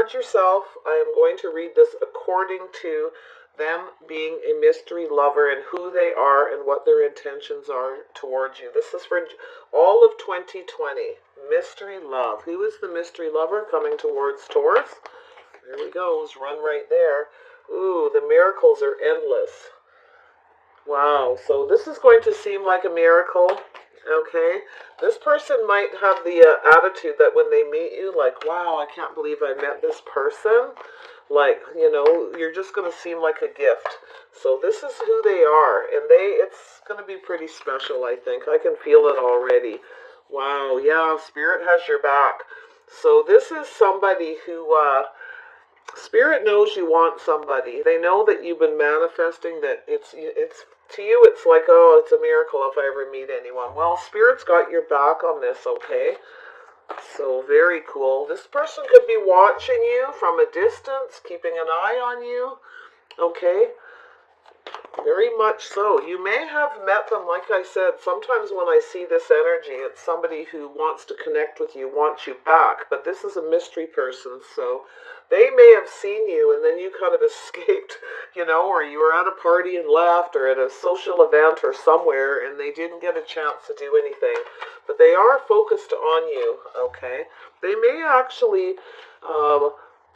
towards yourself. I am going to read this according to them being a mystery lover and who they are and what their intentions are towards you. This is for all of 2020. Mystery love. Who is the mystery lover coming towards Taurus? There we go. Let's run right there. Ooh, the miracles are endless. Wow, so this is going to seem like a miracle, okay? This person might have the attitude that when they meet you, like, wow, I can't believe I met this person. Like, you know, you're just going to seem like a gift. So this is who they are, and it's going to be pretty special, I think. I can feel it already. Wow, yeah, Spirit has your back. So this is somebody who... Spirit knows you want somebody. They know that you've been manifesting, that it's to you it's like, oh, it's a miracle if I ever meet anyone. Well, Spirit's got your back on this, okay? So very cool. This person could be watching you from a distance, keeping an eye on you, okay? Very much so. You may have met them, like I said, sometimes when I see this energy, it's somebody who wants to connect with you, wants you back, but this is a mystery person, so they may have seen you and then you kind of escaped, you know, or you were at a party and left, or at a social event or somewhere, and they didn't get a chance to do anything, but they are focused on you, okay? They may actually...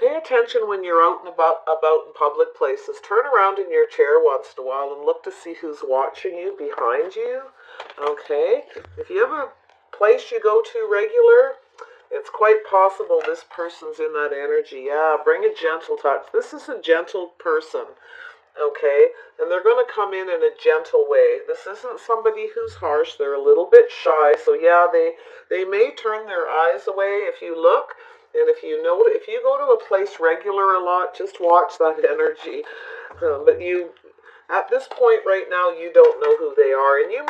pay attention when you're out and about in public places. Turn around in your chair once in a while and look to see who's watching you behind you. Okay? If you have a place you go to regular, it's quite possible this person's in that energy. Yeah, bring a gentle touch. This is a gentle person. Okay? And they're going to come in a gentle way. This isn't somebody who's harsh. They're a little bit shy. So yeah, they may turn their eyes away if you look. And if you go to a place regular a lot, just watch that energy. But at this point right now, you don't know who they are, and you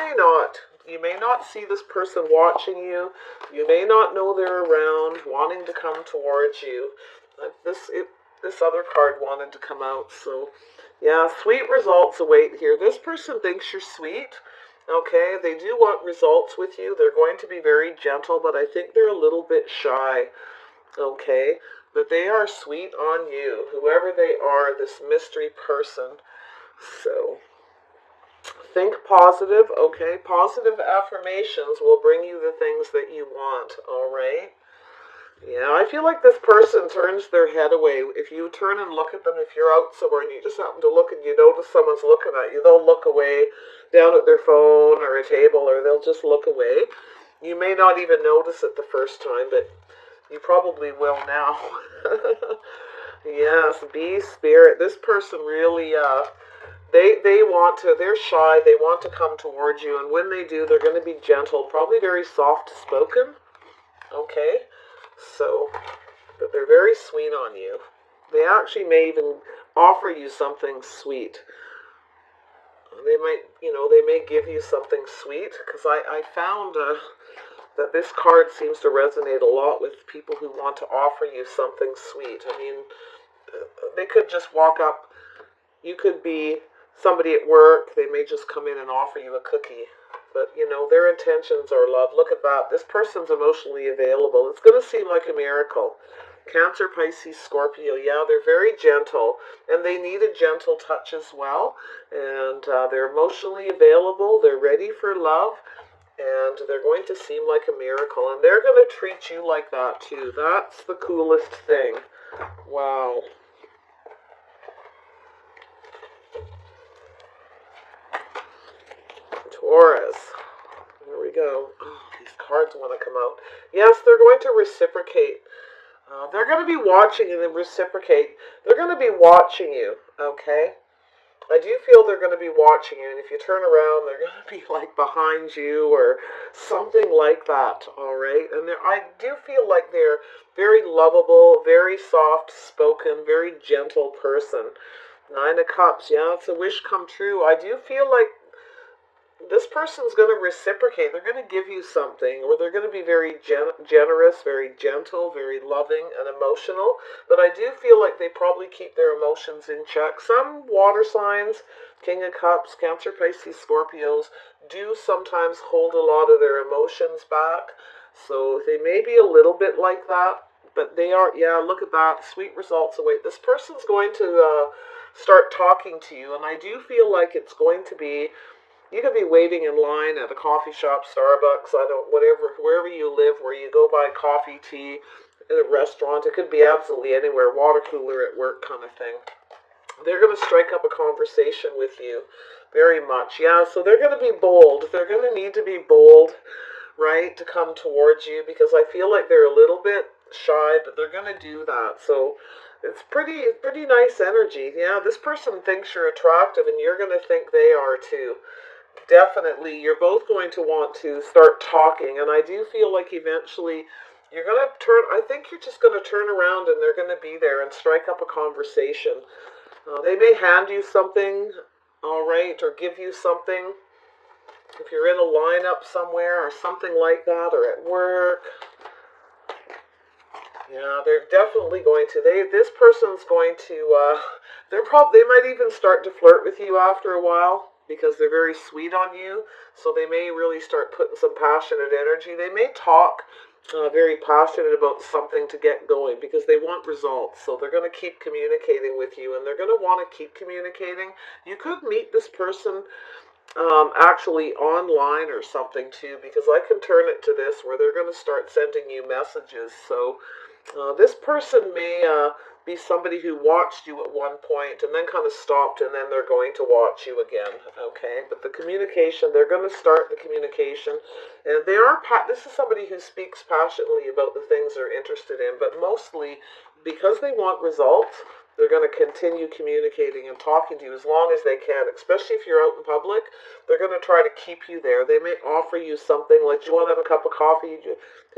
may not see this person watching you. You may not know they're around, wanting to come towards you. This other card wanted to come out, so yeah, sweet results await here. This person thinks you're sweet. Okay, they do want results with you. They're going to be very gentle, but I think they're a little bit shy. Okay, but they are sweet on you, whoever they are, this mystery person. So, think positive, okay? Positive affirmations will bring you the things that you want, all right? Yeah, I feel like this person turns their head away. If you turn and look at them, if you're out somewhere and you just happen to look and you notice someone's looking at you, they'll look away down at their phone or a table, or they'll just look away. You may not even notice it the first time, but you probably will now. Yes, be spirit. This person really, they're shy, they want to come towards you, and when they do, they're going to be gentle, probably very soft spoken. Okay, so, but they're very sweet on you. They actually may even offer you something sweet. They might, they may give you something sweet, because I found that this card seems to resonate a lot with people who want to offer you something sweet. I mean, they could just walk up. You could be somebody at work. They may just come in and offer you a cookie. But, their intentions are love. Look at that. This person's emotionally available. It's going to seem like a miracle. Cancer, Pisces, Scorpio, yeah, they're very gentle, and they need a gentle touch as well. And they're emotionally available. They're ready for love. And they're going to seem like a miracle. And they're going to treat you like that, too. That's the coolest thing. Wow. Taurus. There we go. Oh, these cards want to come out. Yes, they're going to reciprocate. They're going to be watching and then reciprocate. They're going to be watching you, okay? I do feel they're going to be watching you, and if you turn around, they're going to be like behind you or something like that, all right? And I do feel like they're very lovable, very soft-spoken, very gentle person. 9 of Cups, yeah, it's a wish come true. I do feel like this person's going to reciprocate. They're going to give you something, or they're going to be very generous, very gentle, very loving and emotional. But I do feel like they probably keep their emotions in check. Some water signs, King of Cups, Cancer, Pisces, Scorpios, do sometimes hold a lot of their emotions back. So they may be a little bit like that. But they are, yeah, look at that. Sweet results await. This person's going to start talking to you, and I do feel like it's going to be, you could be waiting in line at a coffee shop, Starbucks, I don't, whatever, wherever you live, where you go buy coffee, tea, in a restaurant. It could be absolutely anywhere, water cooler at work kind of thing. They're going to strike up a conversation with you very much. Yeah, so they're going to be bold. They're going to need to be bold, right, to come towards you, because I feel like they're a little bit shy, but they're going to do that. So it's pretty nice energy. Yeah, this person thinks you're attractive, and you're going to think they are too. Definitely, you're both going to want to start talking, and I do feel like eventually you're going to turn, I think you're just going to turn around and they're going to be there and strike up a conversation. They may hand you something, all right, or give you something if you're in a lineup somewhere or something like that, or at work. Yeah, they're definitely going to. This person's going to. They might even start to flirt with you after a while, because they're very sweet on you. So they may really start putting some passionate energy. They may talk very passionate about something to get going, because they want results. So they're going to keep communicating with you, and they're going to want to keep communicating. You could meet this person actually online or something too, because I can turn it to this where they're going to start sending you messages. So this person may be somebody who watched you at one point and then kind of stopped, and then they're going to watch you again, okay? But the communication, they're going to start the communication, and this is somebody who speaks passionately about the things they're interested in, but mostly because they want results, they're going to continue communicating and talking to you as long as they can, especially if you're out in public. They're going to try to keep you there. They may offer you something like, do you want to have a cup of coffee?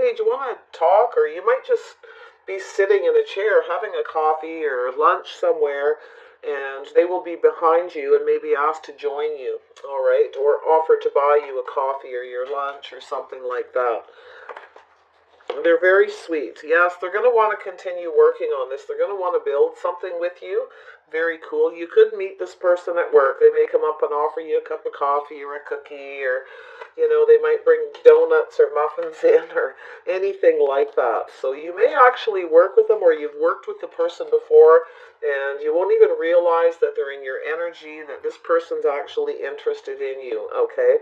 Hey, do you want to talk? Or you might just be sitting in a chair having a coffee or lunch somewhere, and they will be behind you and maybe ask to join you, all right? Or offer to buy you a coffee or your lunch or something like that. They're very sweet. Yes, they're going to want to continue working on this. They're going to want to build something with you. Very cool. You could meet this person at work. They may come up and offer you a cup of coffee or a cookie, or, they might bring donuts or muffins in or anything like that. So you may actually work with them, or you've worked with the person before, and you won't even realize that they're in your energy, that this person's actually interested in you, okay?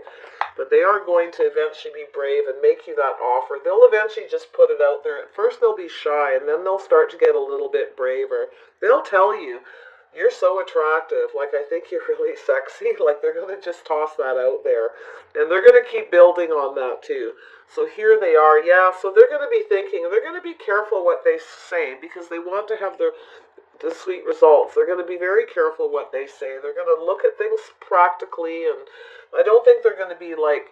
But they are going to eventually be brave and make you that offer. They'll eventually just put it out there. At first they'll be shy, and then they'll start to get a little bit braver. They'll tell you, you're so attractive, like, I think you're really sexy. Like, they're going to just toss that out there. And they're going to keep building on that too. So here they are, yeah, so they're going to be thinking, they're going to be careful what they say, because they want to have the sweet results. They're going to be very careful what they say. They're going to look at things practically, and I don't think they're going to be like,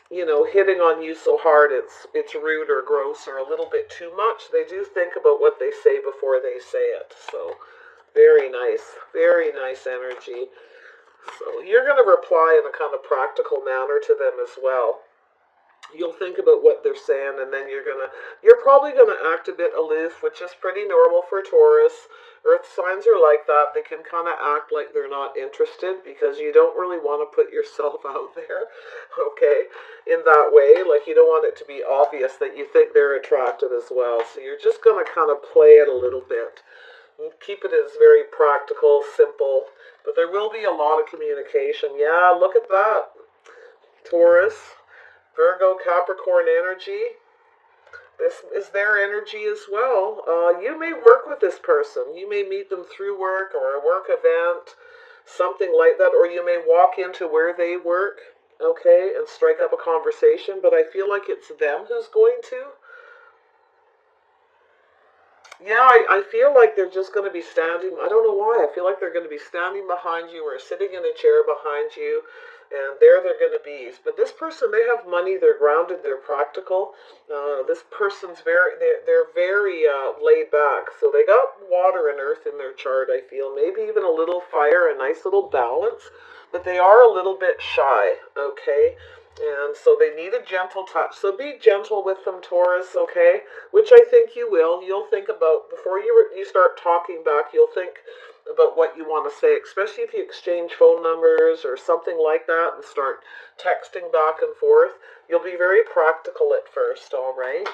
hitting on you so hard it's rude or gross or a little bit too much. They do think about what they say before they say it. So very nice energy. So you're going to reply in a kind of practical manner to them as well. You'll think about what they're saying, and then you're probably going to act a bit aloof, which is pretty normal for Taurus. Earth signs are like that. They can kind of act like they're not interested, because you don't really want to put yourself out there, okay, in that way. Like, you don't want it to be obvious that you think they're attractive as well. So you're just going to kind of play it a little bit. Keep it as very practical, simple, but there will be a lot of communication. Yeah, look at that, Taurus. Virgo, Capricorn energy. This is their energy as well. You may work with this person. You may meet them through work or a work event, something like that, or you may walk into where they work, okay, and strike up a conversation, but I feel like it's them who's going to. Yeah, I feel like they're just going to be standing, I don't know why, I feel like they're going to be standing behind you or sitting in a chair behind you, and there they're going to be. But this person, they have money, they're grounded, they're practical. This person's they're very laid back. So they got water and earth in their chart, I feel. Maybe even a little fire, a nice little balance. But they are a little bit shy, okay? And so they need a gentle touch. So be gentle with them, Taurus, okay? Which I think you will. You'll think about, before you start talking back, you'll think about what you want to say, especially if you exchange phone numbers or something like that and start texting back and forth. You'll be very practical at first, all right?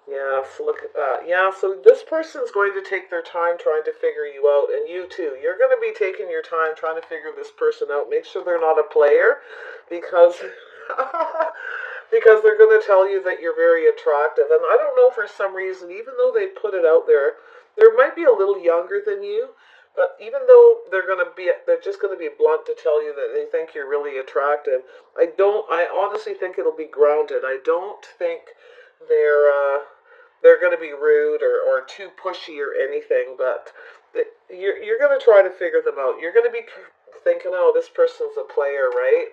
Yes, look at that. Yeah, so this person's going to take their time trying to figure you out, and you too. You're going to be taking your time trying to figure this person out. Make sure they're not a player, because because they're going to tell you that you're very attractive. And I don't know, for some reason, even though they put it out there, they might be a little younger than you. But even though they're just going to be blunt to tell you that they think you're really attractive. I honestly think it'll be grounded. I don't think they're they're going to be rude or too pushy or anything, but you're going to try to figure them out. You're going to be thinking, oh, this person's a player, right?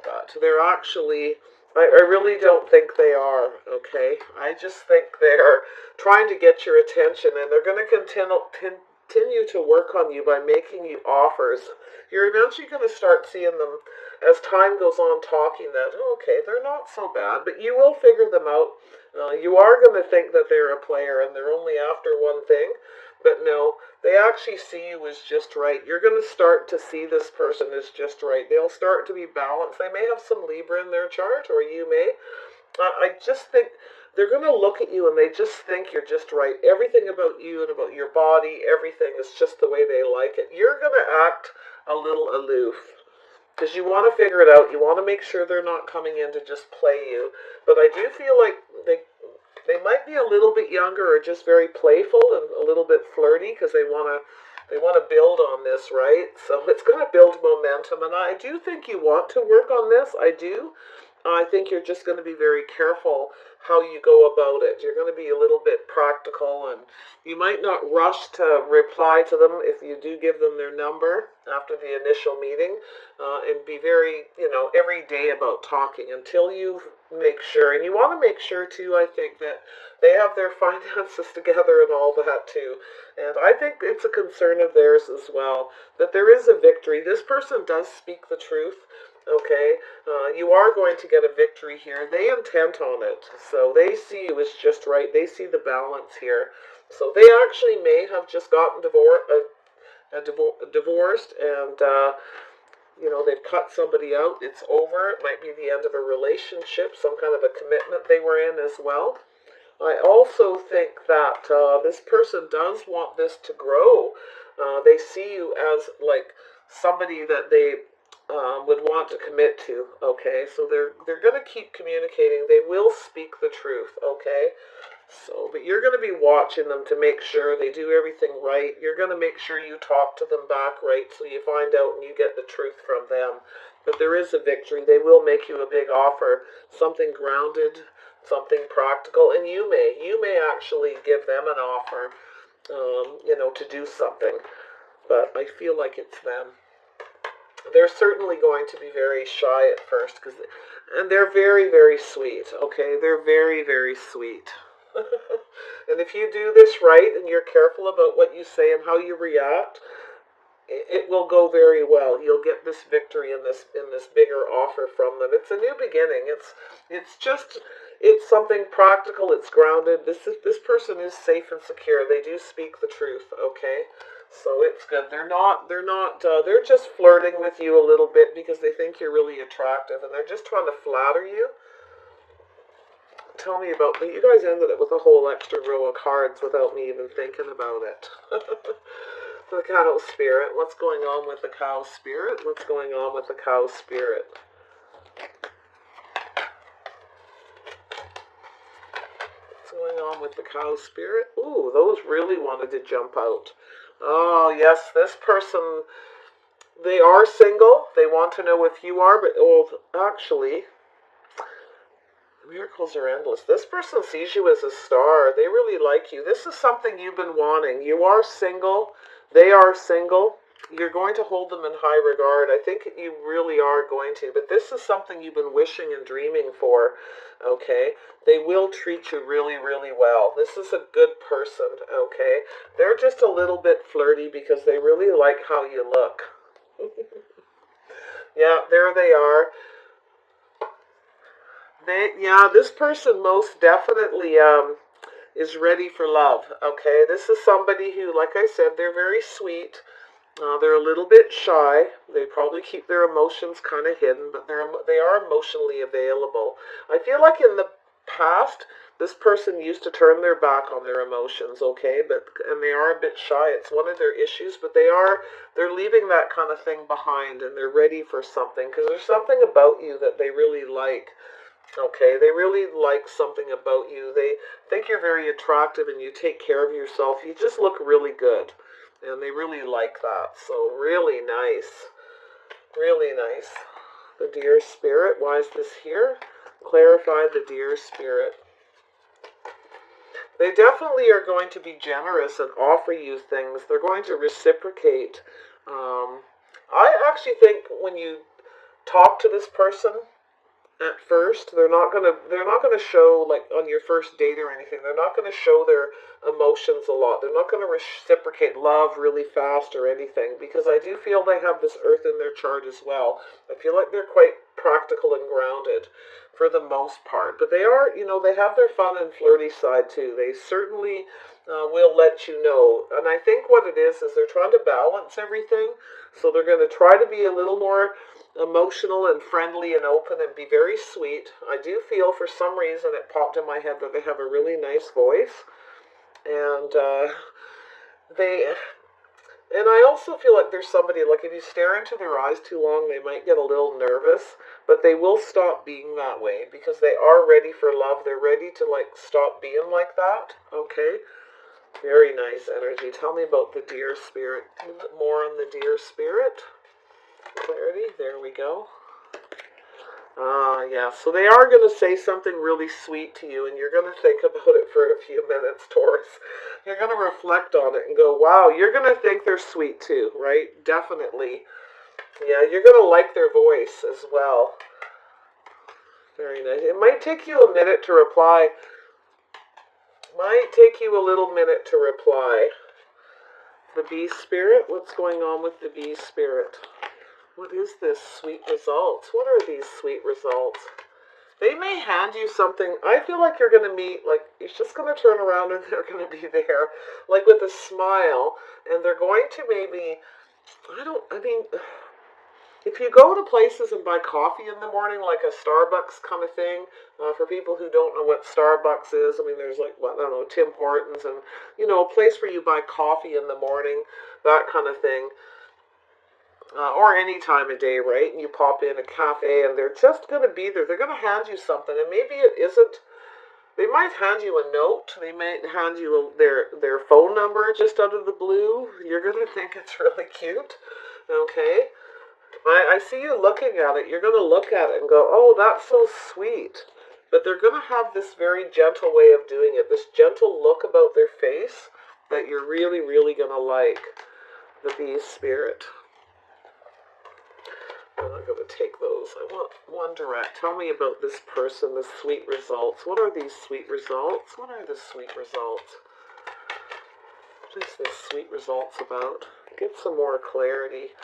But they're actually, I really don't think they are, okay? I just think they're trying to get your attention, and they're going to continue to work on you by making you offers. You're eventually going to start seeing them as time goes on, talking that, oh, okay, they're not so bad, but you will figure them out. You are going to think that they're a player and they're only after one thing, but no, they actually see you as just right. You're going to start to see this person as just right. They'll start to be balanced. They may have some Libra in their chart, or you may. I just think they're going to look at you and they just think you're just right. Everything about you and about your body, everything is just the way they like it. You're going to act a little aloof because you want to figure it out. You want to make sure they're not coming in to just play you. But I do feel like they might be a little bit younger or just very playful and a little bit flirty because they want to build on this, right? So it's going to build momentum, and I do think you want to work on this. I do. I think you're just going to be very careful how you go about it. You're going to be a little bit practical, and you might not rush to reply to them if you do give them their number after the initial meeting, and be very, every day about talking until you make sure. And you want to make sure, too, I think, that they have their finances together and all that, too. And I think it's a concern of theirs as well, that there is a victory. This person does speak the truth. Okay, you are going to get a victory here. They intent on it, so they see you as just right. They see the balance here. So they actually may have just gotten divorced, and they've cut somebody out. It's over. It might be the end of a relationship, some kind of a commitment they were in as well. I also think that this person does want this to grow. They see you as like somebody that they would want to commit to, okay? So they're going to keep communicating. They will speak the truth, okay? So, but you're going to be watching them to make sure they do everything right. You're going to make sure you talk to them back right so you find out and you get the truth from them. But there is a victory. They will make you a big offer, something grounded, something practical, and you may actually give them an offer, to do something. But I feel like it's them. They're certainly going to be very shy at first, and they're very, very sweet, okay? They're very, very sweet. And if you do this right and you're careful about what you say and how you react, it will go very well. You'll get this victory in this bigger offer from them. It's a new beginning. It's something practical. It's grounded. This person is safe and secure. They do speak the truth, okay? So it's good. They're just flirting with you a little bit because they think you're really attractive, and they're just trying to flatter you. Tell me about me. You guys ended it with a whole extra row of cards without me even thinking about it. The cow spirit. What's going on with the cow spirit? What's going on with the cow spirit? What's going on with the cow spirit? Ooh, those really wanted to jump out. Oh, yes, this person, they are single. They want to know if you are, but actually, miracles are endless. This person sees you as a star. They really like you. This is something you've been wanting. You are single. They are single. You're going to hold them in high regard. I think you really are going to. But this is something you've been wishing and dreaming for, okay? They will treat you really, really well. This is a good person, okay? They're just a little bit flirty because they really like how you look. Yeah, there they are. This person most definitely is ready for love, okay? This is somebody who, like I said, they're very sweet. They're a little bit shy. They probably keep their emotions kind of hidden, but they are emotionally available. I feel like in the past, this person used to turn their back on their emotions, okay? And they are a bit shy. It's one of their issues, but they're leaving that kind of thing behind, and they're ready for something, because there's something about you that they really like. Okay, they really like something about you. They think you're very attractive and you take care of yourself. You just look really good. And they really like that. So really nice. Really nice. The deer spirit. Why is this here? Clarify the deer spirit. They definitely are going to be generous and offer you things. They're going to reciprocate. I actually think when you talk to this person, at first, they're not gonna show, like on your first date or anything, they're not gonna show their emotions a lot. They're not gonna reciprocate love really fast or anything, because I do feel they have this earth in their chart as well. I feel like they're quite practical and grounded for the most part, but they are, they have their fun and flirty side too. They certainly will let you know. And I think what it is they're trying to balance everything, so they're going to try to be a little more emotional and friendly and open and be very sweet. I do feel for some reason it popped in my head that they have a really nice voice, and I also feel like there's somebody, like if you stare into their eyes too long, they might get a little nervous, but they will stop being that way because they are ready for love. They're ready to like stop being like that. Okay, very nice energy. Tell me about the deer spirit. A little bit more on the deer spirit. Clarity, there we go. Yeah, so they are going to say something really sweet to you, and you're going to think about it for a few minutes, Taurus. You're going to reflect on it and go, wow, you're going to think they're sweet too, right? Definitely. Yeah, you're going to like their voice as well. Very nice. It might take you a minute to reply. Might take you a little minute to reply. The bee spirit, what's going on with the bee spirit? What is this? Sweet results. What are these sweet results? They may hand you something. I feel like you're going to meet, like, you're just going to turn around and they're going to be there, like with a smile, and they're going to maybe, if you go to places and buy coffee in the morning, like a Starbucks kind of thing, for people who don't know what Starbucks is, there's like, Tim Hortons, and, a place where you buy coffee in the morning, that kind of thing. Or any time of day, right? And you pop in a cafe and they're just going to be there. They're going to hand you something, and maybe it isn't. They might hand you a note. They might hand you their phone number just out of the blue. You're going to think it's really cute. Okay? I see you looking at it. You're going to look at it and go, oh, that's so sweet. But they're going to have this very gentle way of doing it, this gentle look about their face that you're really, really going to like. The bee spirit. I'm not going to take those. I want one direct. Tell me about this person, the sweet results. What are these sweet results? What are the sweet results? What is this sweet results about? Get some more clarity.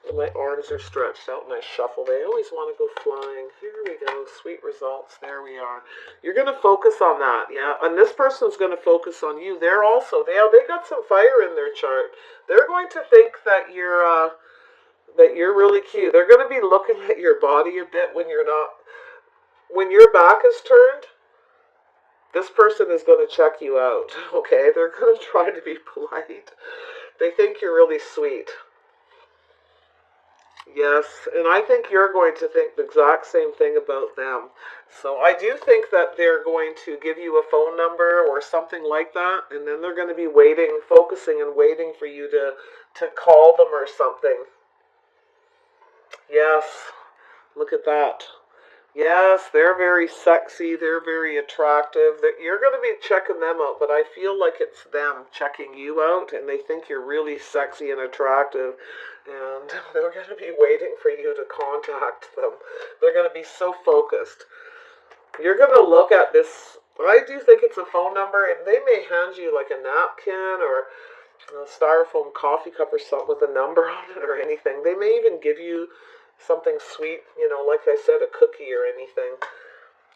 My arms are stretched out and I shuffle. They always want to go flying. Here we go. Sweet results. There we are. You're going to focus on that, yeah? And this person's going to focus on you. They got some fire in their chart. They're going to think that you're really cute. They're going to be looking at your body a bit when when your back is turned. This person is going to check you out, okay? They're going to try to be polite. They think you're really sweet. Yes, and I think you're going to think the exact same thing about them. So I do think that they're going to give you a phone number or something like that, and then they're going to be focusing and waiting for you to call them or something. Yes, look at that. Yes, they're very sexy, they're very attractive. You're going to be checking them out, but I feel like it's them checking you out, and they think you're really sexy and attractive, and they're going to be waiting for you to contact them. They're going to be so focused. You're going to look at this. I do think it's a phone number, and they may hand you like a napkin or a styrofoam coffee cup or something with a number on it or anything. They may even give you something sweet, like I said, a cookie or anything.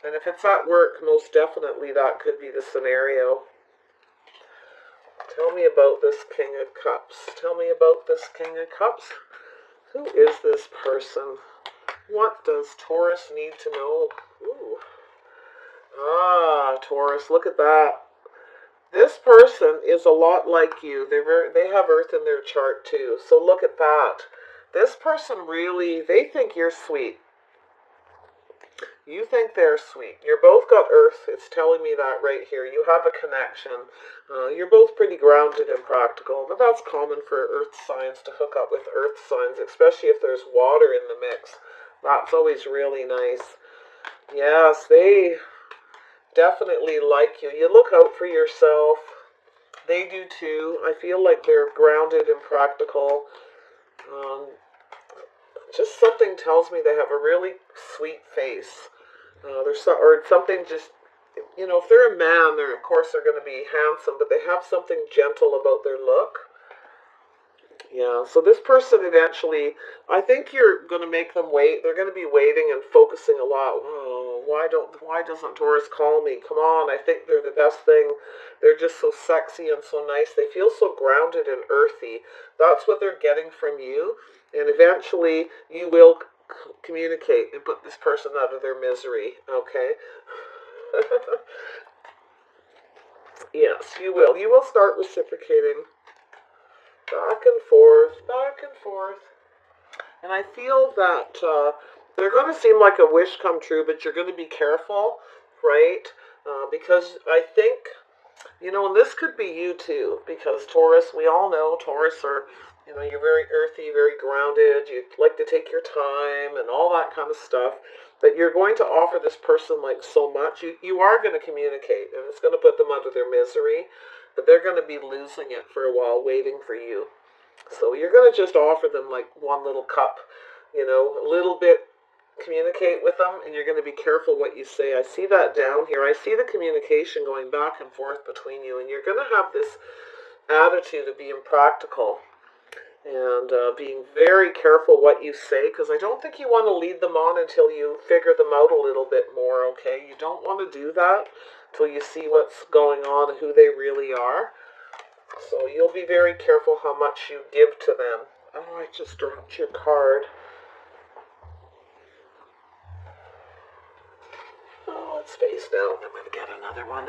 And if it's at work, most definitely that could be the scenario. Tell me about this King of Cups. Tell me about this King of Cups. Who is this person? What does Taurus need to know? Ooh. Taurus. Look at that. This person is a lot like you. They have Earth in their chart too. So look at that. This person really, they think you're sweet. You think they're sweet. You're both got Earth. It's telling me that right here. You have a connection. You're both pretty grounded and practical, but that's common for Earth signs to hook up with Earth signs, especially if there's water in the mix. That's always really nice. Yes, they definitely like you. You look out for yourself. They do too. I feel like they're grounded and practical. Just something tells me they have a really sweet face. Or something just, you know, if they're a man, of course they're going to be handsome, but they have something gentle about their look. Yeah, so this person eventually, I think you're going to make them wait. They're going to be waiting and focusing a lot. Oh, why doesn't Taurus call me? Come on, I think they're the best thing. They're just so sexy and so nice. They feel so grounded and earthy. That's what they're getting from you. And eventually you will communicate and put this person out of their misery, okay? Yes, you will. You will start reciprocating. Back and forth, back and forth. And I feel that they're going to seem like a wish come true, but you're going to be careful, right? Because I think, you know, and this could be you too, because Taurus, we all know Taurus are, you know, you're very earthy, very grounded, you like to take your time and all that kind of stuff, but you're going to offer this person like so much. You are going to communicate, and it's going to put them out of their misery, but they're going to be losing it for a while, waiting for you. So you're going to just offer them like one little cup, you know, a little bit, communicate with them, and you're going to be careful what you say. I see that down here. I see the communication going back and forth between you, and you're going to have this attitude of being practical and being very careful what you say, because I don't think you want to lead them on until you figure them out a little bit more, okay? You don't want to do that until you see what's going on and who they really are. So you'll be very careful how much you give to them. Oh, I just dropped your card. Oh, it's face down. I'm going to get another one.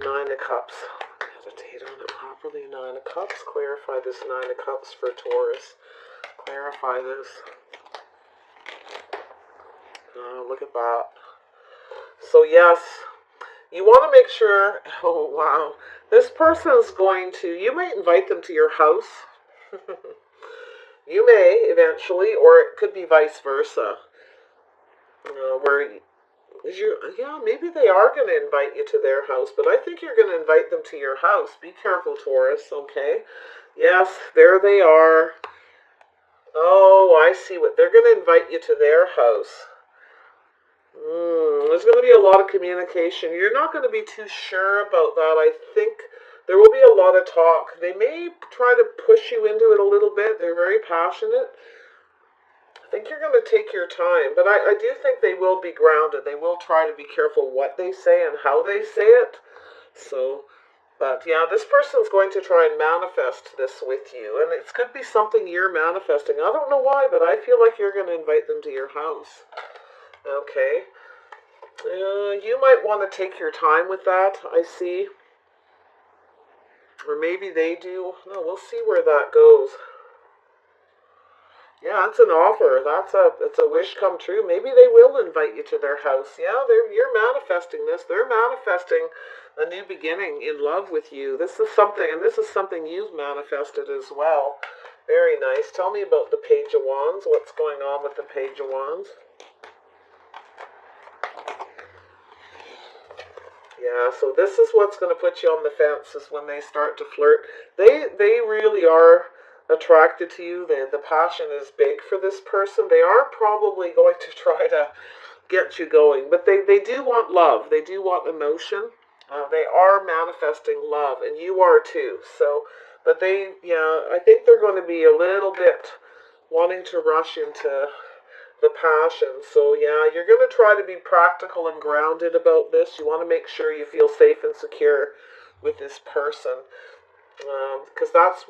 9 of Cups. Meditate on it properly. 9 of Cups. Clarify this 9 of Cups for Taurus. Clarify this. Oh, look at that. So yes, you want to make sure, oh wow, this person's going to, you may invite them to your house. You may eventually, or it could be vice versa. Yeah, maybe they are going to invite you to their house, but I think you're going to invite them to your house. Be careful, Taurus, okay? Yes, there they are. Oh, I see what, they're going to invite you to their house. There's going to be a lot of communication. You're not going to be too sure about that. I think there will be a lot of talk. They may try to push you into it a little bit. They're very passionate. I think you're going to take your time, but I do think they will be grounded. They will try to be careful what they say and how they say it. So, but yeah, this person's going to try and manifest this with you, and it could be something you're manifesting. I don't know why, but I feel like you're going to invite them to your house. Okay. You might want to take your time with that, I see. Or maybe they do. No, we'll see where that goes. Yeah, it's an offer. It's a wish come true. Maybe they will invite you to their house. Yeah, you're manifesting this. They're manifesting a new beginning in love with you. This is something you've manifested as well. Very nice. Tell me about the Page of Wands. What's going on with the Page of Wands? Yeah, so this is what's going to put you on the fence, is when they start to flirt. They really are attracted to you. The passion is big for this person. They are probably going to try to get you going, but they do want love. They do want emotion. They are manifesting love, and you are too. So, but I think they're going to be a little bit wanting to rush into the passion. So yeah, you're going to try to be practical and grounded about this. You want to make sure you feel safe and secure with this person, because that's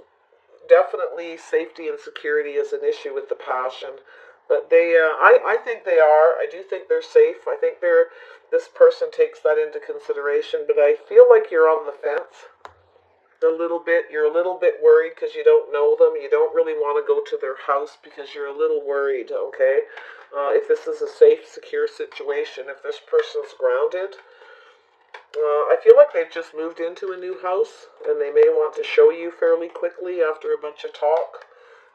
definitely, safety and security is an issue with the passion. But I think they are. I do think they're safe. I think they're this person takes that into consideration, but I feel like you're on the fence a little bit. You're a little bit worried because you don't know them. You don't really want to go to their house because you're a little worried, okay? If this is a safe, secure situation, if this person's grounded, I feel like they've just moved into a new house and they may want to show you fairly quickly after a bunch of talk,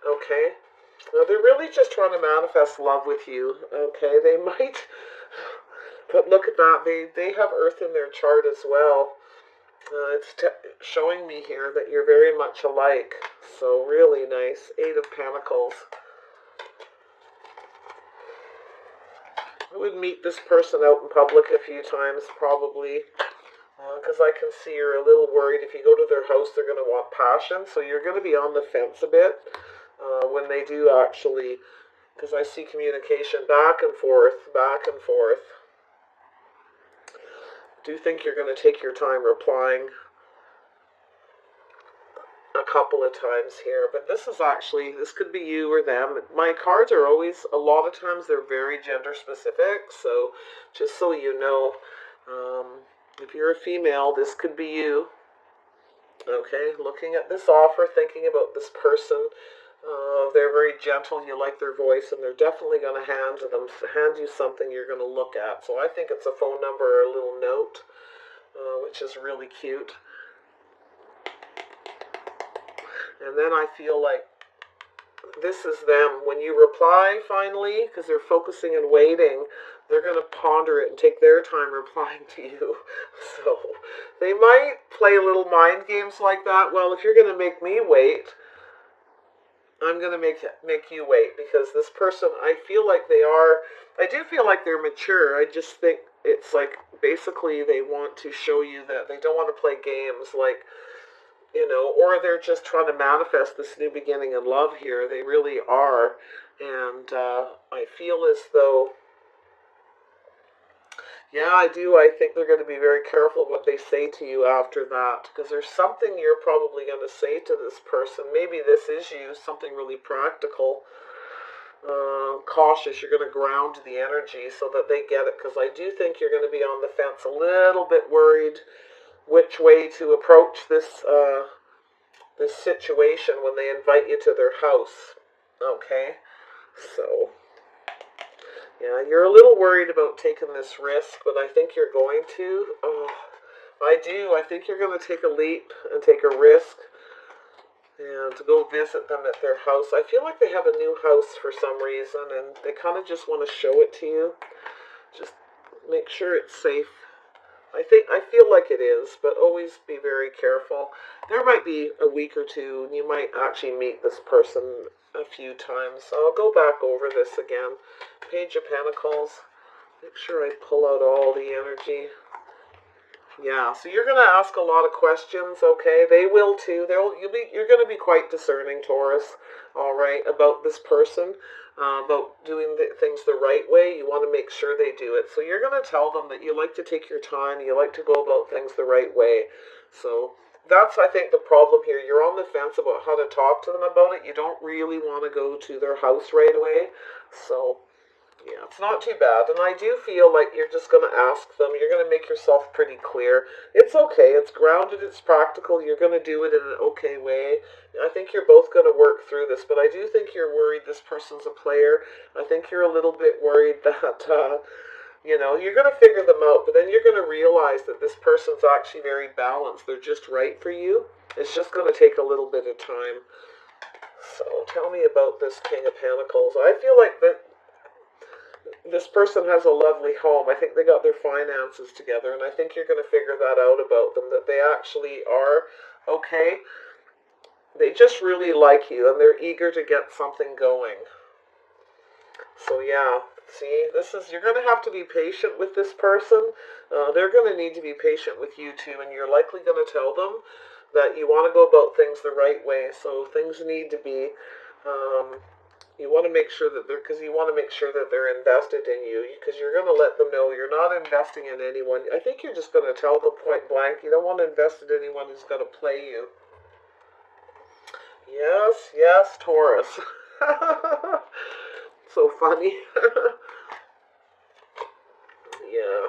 okay? They're really just trying to manifest love with you, okay? They might, but look at that, they have Earth in their chart as well. It's showing me here that you're very much alike, so really nice. 8 of Pentacles. I would meet this person out in public a few times, probably, because I can see you're a little worried. If you go to their house, they're going to want passion, so you're going to be on the fence a bit when they do actually, because I see communication back and forth, back and forth. I do think you're going to take your time replying a couple of times here, but this is actually, this could be you or them. My cards are always, a lot of times they're very gender specific, so just so you know, if you're a female, this could be you. Okay, looking at this offer, thinking about this person, they're very gentle, you like their voice, and they're definitely going to hand you something you're going to look at. So I think it's a phone number or a little note, which is really cute. And then I feel like this is them. When you reply finally, because they're focusing and waiting, they're going to ponder it and take their time replying to you. So they might play little mind games like that. Well, if you're going to make me wait, I'm going to make you wait, because this person, I feel like I do feel like they're mature. I just think it's like basically they want to show you that they don't want to play games, like, you know, or they're just trying to manifest this new beginning in love here. They really are. And I feel as though, yeah, I do. I think they're going to be very careful what they say to you after that, because there's something you're probably going to say to this person. Maybe this is you, something really practical. Cautious. You're going to ground the energy so that they get it, because I do think you're going to be on the fence, a little bit worried which way to approach this this situation when they invite you to their house. Okay, so yeah, you're a little worried about taking this risk, but I think you're going to. I do. I think you're going to take a leap and take a risk and to go visit them at their house. I feel like they have a new house for some reason, and they kind of just want to show it to you. Just make sure it's safe. I feel like it is, but always be very careful. There might be a week or two, and you might actually meet this person a few times. I'll go back over this again. Page of Pentacles. Make sure I pull out all the energy. Yeah, so you're going to ask a lot of questions, okay? They will too. You're going to be quite discerning, Taurus, all right, about this person, about doing things the right way. You want to make sure they do it. So you're going to tell them that you like to take your time, you like to go about things the right way. So that's, I think, the problem here. You're on the fence about how to talk to them about it. You don't really want to go to their house right away. So yeah, it's not too bad. And I do feel like you're just going to ask them. You're going to make yourself pretty clear. It's okay. It's grounded. It's practical. You're going to do it in an okay way. I think you're both going to work through this. But I do think you're worried this person's a player. I think you're a little bit worried that, you know, you're going to figure them out. But then you're going to realize that this person's actually very balanced. They're just right for you. It's just going to take a little bit of time. So tell me about this King of Pentacles. I feel like that this person has a lovely home. I think they got their finances together, and I think you're going to figure that out about them, that they actually are okay. They just really like you, and they're eager to get something going. So yeah, see, you're going to have to be patient with this person. They're going to need to be patient with you too, and you're likely going to tell them that you want to go about things the right way. So things need to be you want to make sure that they're invested in you, because you're going to let them know you're not investing in anyone. I think you're just going to tell them point blank you don't want to invest in anyone who's going to play you. Yes, Taurus. So funny. Yeah.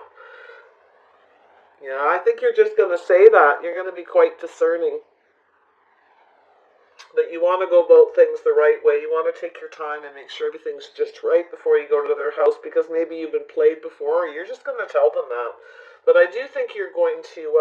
Yeah, I think you're just going to say that. You're going to be quite discerning. That you want to go about things the right way. You want to take your time and make sure everything's just right before you go to their house, because maybe you've been played before. You're just going to tell them that. But I do think you're going to,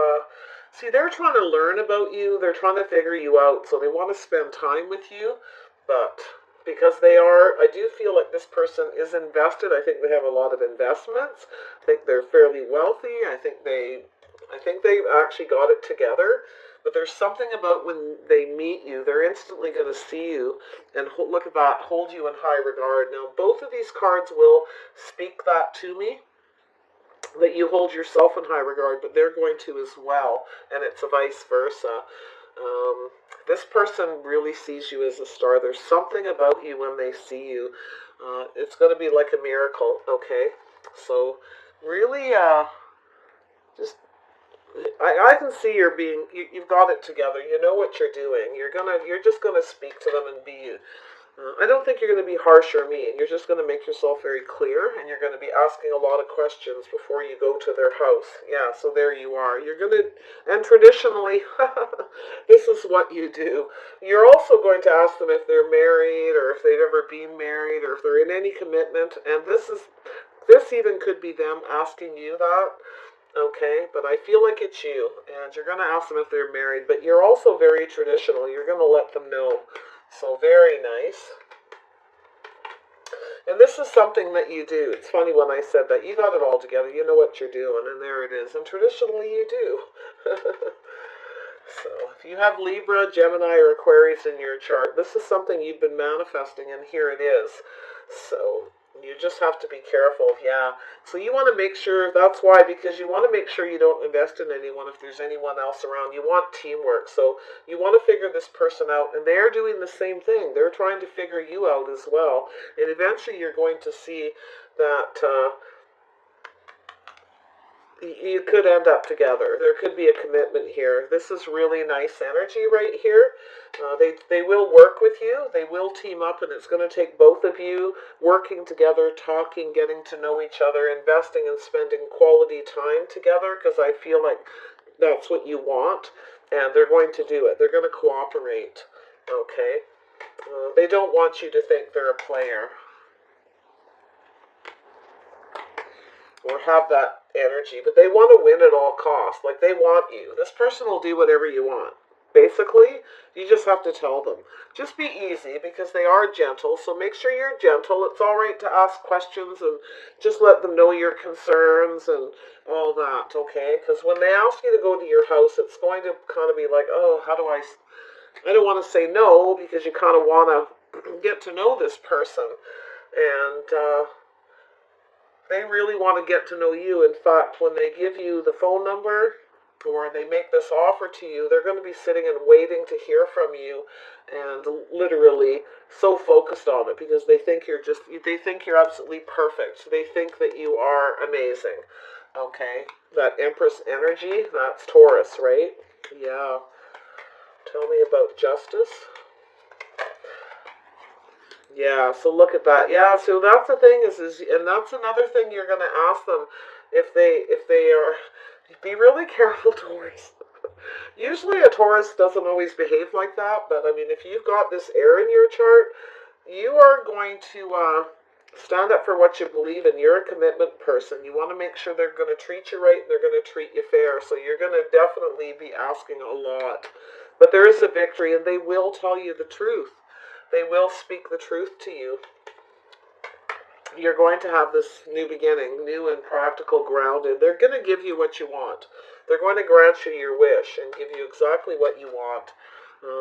see, they're trying to learn about you. They're trying to figure you out. So they want to spend time with you. But because they are, I do feel like this person is invested. I think they have a lot of investments. I think they're fairly wealthy. I think they've actually got it together. But there's something about when they meet you, they're instantly going to see you and look at that, hold you in high regard. Now, both of these cards will speak that to me, that you hold yourself in high regard, but they're going to as well, and it's a vice versa. This person really sees you as a star. There's something about you when they see you. It's going to be like a miracle, okay? So, really, just I can see you've got it together. You know what you're doing. You're just gonna speak to them and be you. I don't think you're gonna be harsh or mean. You're just gonna make yourself very clear, and you're gonna be asking a lot of questions before you go to their house. Yeah, so there you are. And traditionally, this is what you do. You're also going to ask them if they're married, or if they've ever been married, or if they're in any commitment. And this even could be them asking you that. Okay, but I feel like it's you, and you're going to ask them if they're married, but you're also very traditional. You're going to let them know. So very nice. And this is something that you do. It's funny when I said that. You got it all together. You know what you're doing, and there it is. And traditionally you do. So if you have Libra, Gemini, or Aquarius in your chart, this is something you've been manifesting, and here it is. So you just have to be careful, yeah. So you want to make sure, that's why, because you want to make sure you don't invest in anyone if there's anyone else around. You want teamwork, so you want to figure this person out, and they're doing the same thing. They're trying to figure you out as well, and eventually you're going to see that you could end up together. There could be a commitment here. This is really nice energy right here. They will work with you. They will team up, and it's going to take both of you working together, talking, getting to know each other, investing and spending quality time together, because I feel like that's what you want, and they're going to do it. They're going to cooperate, okay? They don't want you to think they're a player or have that energy, but they want to win at all costs. Like, they want you. This person will do whatever you want. Basically, you just have to tell them. Just be easy, because they are gentle, so make sure you're gentle. It's all right to ask questions and just let them know your concerns and all that, okay? Because when they ask you to go to your house, it's going to kind of be like, oh, how do I don't want to say no, because you kind of want to get to know this person. And, they really want to get to know you. In fact, when they give you the phone number or they make this offer to you, they're going to be sitting and waiting to hear from you, and literally so focused on it, because they think you're absolutely perfect. They think that you are amazing. Okay, that Empress energy, that's Taurus, right? Yeah. Tell me about justice. Yeah, so look at that. Yeah, so that's the thing and that's another thing you're going to ask them if they are. Be really careful, Taurus. Usually a Taurus doesn't always behave like that, but I mean, if you've got this air in your chart, you are going to stand up for what you believe in. You're a commitment person. You want to make sure they're going to treat you right and they're going to treat you fair. So you're going to definitely be asking a lot. But there is a victory, and they will tell you the truth. They will speak the truth to you. You're going to have this new beginning, new and practical, grounded. They're going to give you what you want. They're going to grant you your wish and give you exactly what you want.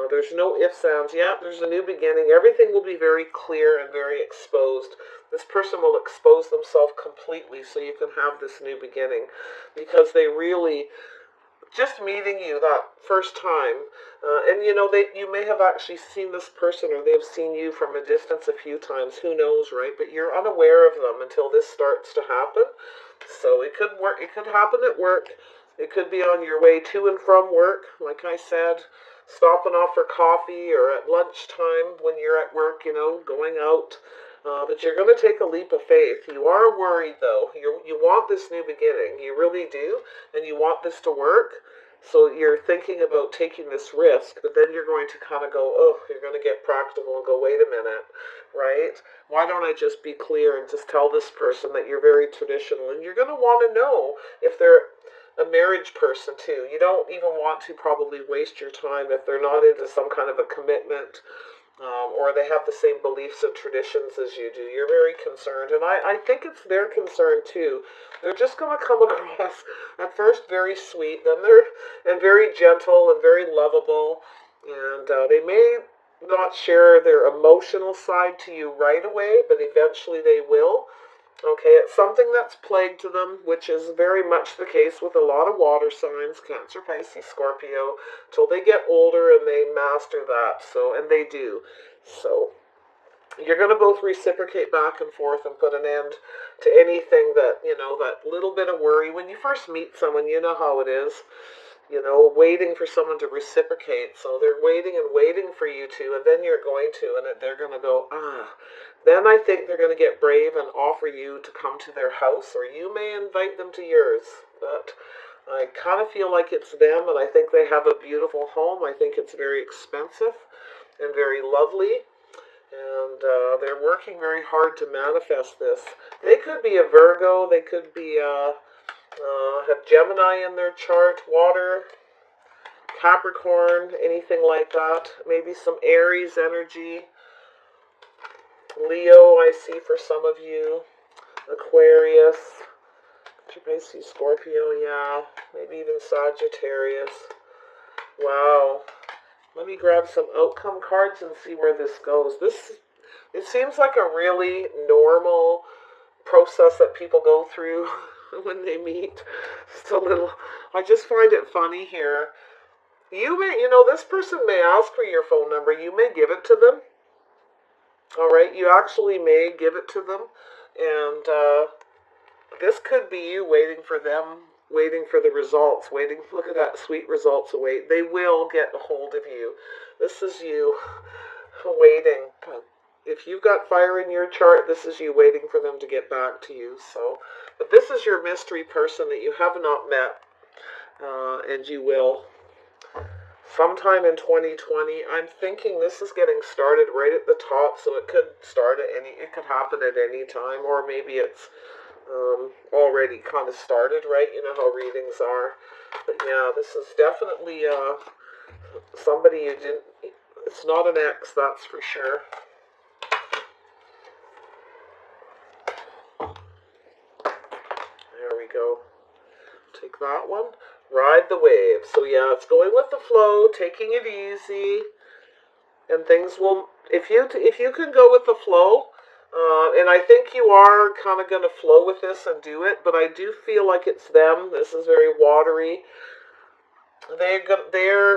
There's no ifs, ands. Yeah, there's a new beginning. Everything will be very clear and very exposed. This person will expose themselves completely so you can have this new beginning, because they really, just meeting you that first time, and you know, you may have actually seen this person, or they've seen you from a distance a few times, who knows, right? But you're unaware of them until this starts to happen. So it could work. It could happen at work. It could be on your way to and from work, like I said, stopping off for coffee, or at lunchtime when you're at work, you know, going out. But you're going to take a leap of faith. You are worried, though. You want this new beginning. You really do. And you want this to work. So you're thinking about taking this risk. But then you're going to kind of go, oh, you're going to get practical and go, wait a minute, right? Why don't I just be clear and just tell this person that you're very traditional? And you're going to want to know if they're a marriage person, too. You don't even want to probably waste your time if they're not into some kind of a commitment. Or they have the same beliefs and traditions as you do. You're very concerned, and I think it's their concern too. They're just going to come across at first very sweet, and very gentle and very lovable, and they may not share their emotional side to you right away, but eventually they will. Okay, it's something that's plagued to them, which is very much the case with a lot of water signs, Cancer, Pisces, Scorpio, till they get older and they master that. So, and they do. So, you're going to both reciprocate back and forth and put an end to anything that, that little bit of worry. When you first meet someone, you know how it is. Waiting for someone to reciprocate. So they're waiting and waiting for you to, and then you're going to, and they're going to go, Then I think they're going to get brave and offer you to come to their house, or you may invite them to yours. But I kind of feel like it's them, and I think they have a beautiful home. I think it's very expensive and very lovely. And they're working very hard to manifest this. They could be a Virgo. They could be have Gemini in their chart, water, Capricorn, anything like that. Maybe some Aries energy. Leo, I see for some of you. Aquarius. Pisces, Scorpio, yeah. Maybe even Sagittarius. Wow. Let me grab some outcome cards and see where this goes. It seems like a really normal process that people go through when they meet. I just find it funny here. This person may ask for your phone number. You may give it to them. All right, you actually may give it to them. And this could be you waiting for them, waiting for the results, look at that, sweet results await. They will get a hold of you. This is you waiting. If you've got fire in your chart, this is you waiting for them to get back to you. But this is your mystery person that you have not met, and you will. Sometime in 2020, I'm thinking this is getting started right at the top, so it could happen at any time, or maybe it's already kind of started, right? You know how readings are. But yeah, this is definitely somebody you didn't. It's not an ex, that's for sure. There we go. Take that one. Ride the wave. So yeah, it's going with the flow, taking it easy, and things will. If you can go with the flow, and I think you are kind of going to flow with this and do it, but I do feel like it's them. This is very watery.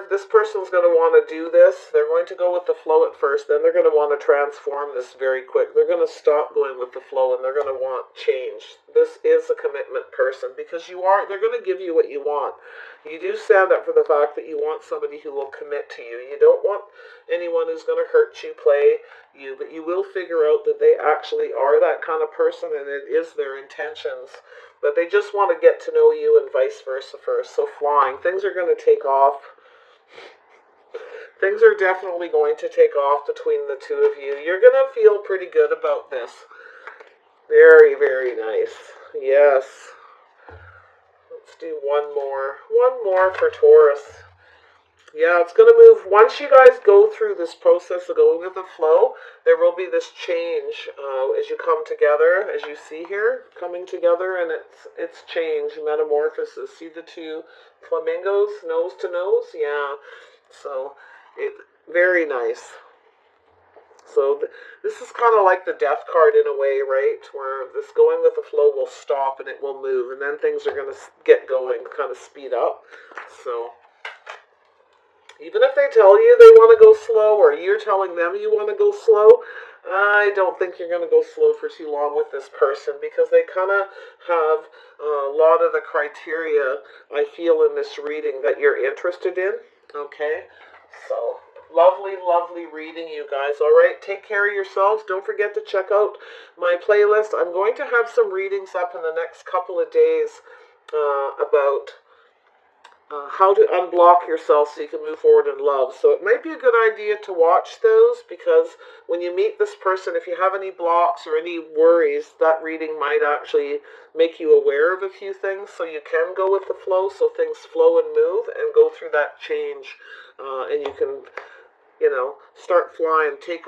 This person's going to want to do this. They're going to go with the flow at first, then they're going to want to transform this very quick. They're going to stop going with the flow, and they're going to want change. This is a commitment person, because they're going to give you what you want. You do stand up for the fact that you want somebody who will commit to you. You don't want anyone who's going to hurt you, play you, but you will figure out that they actually are that kind of person, and it is their intentions. But they just want to get to know you, and vice versa first. So flying. Things are going to take off. Things are definitely going to take off between the two of you. You're going to feel pretty good about this. Very, very nice. Yes. Let's do one more. One more for Taurus. Yeah, it's going to move. Once you guys go through this process of going with the flow, there will be this change as you come together, as you see here, coming together, and it's change, metamorphosis. See the two flamingos, nose to nose? Yeah. So, very nice. So, this is kind of like the death card in a way, right? Where this going with the flow will stop and it will move, and then things are going to get going, kind of speed up. So, even if they tell you they want to go slow, or you're telling them you want to go slow, I don't think you're going to go slow for too long with this person, because they kind of have a lot of the criteria, I feel, in this reading that you're interested in. Okay? So, Lovely, lovely reading, you guys. All right, take care of yourselves. Don't forget to check out my playlist. I'm going to have some readings up in the next couple of days about how to unblock yourself so you can move forward in love. So it might be a good idea to watch those, because when you meet this person, if you have any blocks or any worries, that reading might actually make you aware of a few things, so you can go with the flow, so things flow and move and go through that change, and you can, start flying, take